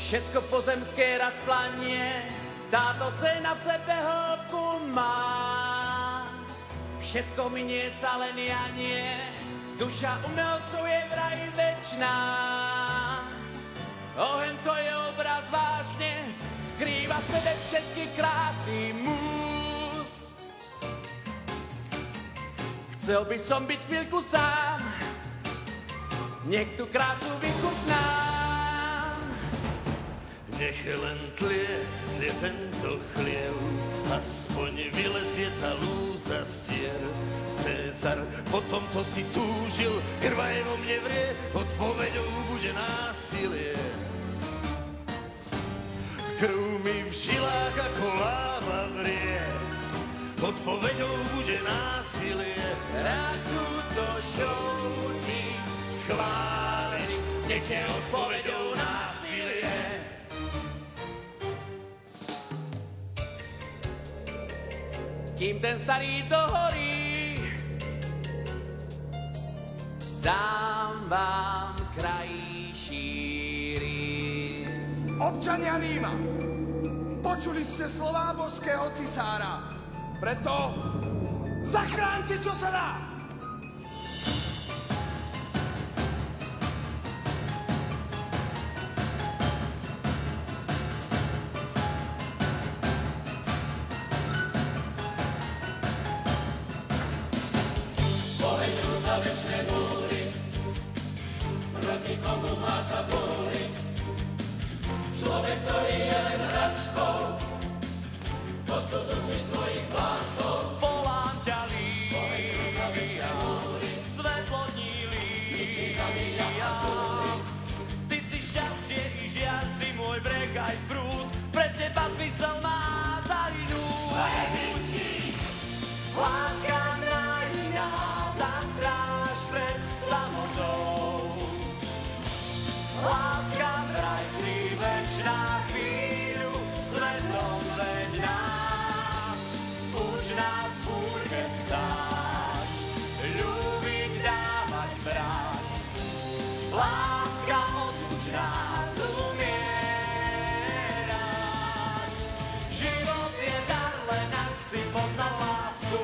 Všetko pozemské raz planie, táto scéna v sebe hĺbku má. Všetko minie sa len ja nie, duša umelcov je vraj večná. Oheň to je obraz vážne, skrýva v sebe všetky krásy múz. Chcel by som byť chvíľku sám, nech tú krásu vychutnám. Nech len tlie tento chliev, aspoň vylezie tá lúza stier. Cezar po tomto si túžil, krva je vo mne vrie, odpoveďou bude násilie. Krv mi v žilách ako láva vrie, odpoveďou bude násilie. Rád túto show ti Schváliš, nech je odpoveďou násilie. Kým ten starý dohorí, dám vám krajší Rím. Občania Ríma, počuli ste slová božského cisára, preto zachránte, čo sa dá. Volám ťa Líria, svetlo dní Líria. Ty si šťastie i žiaľ, si môj breh aj prúd, pre teba zmysel má zahynúť. Láska nádejná, zastráž pred samotou. Láska vraj si večná chvíľu, svetlom veď nás. Už nás v búrke stáť, ľúbiť dávať brať. Láska odluč nás umierať. Život je dar, len ak si poznal lásku.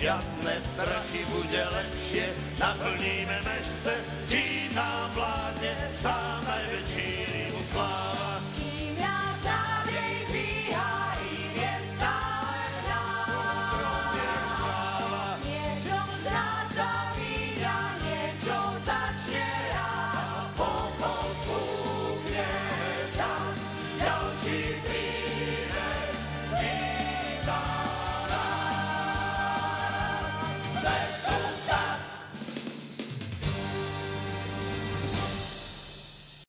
Žiadne strachy, bude lepšie, naplníme meš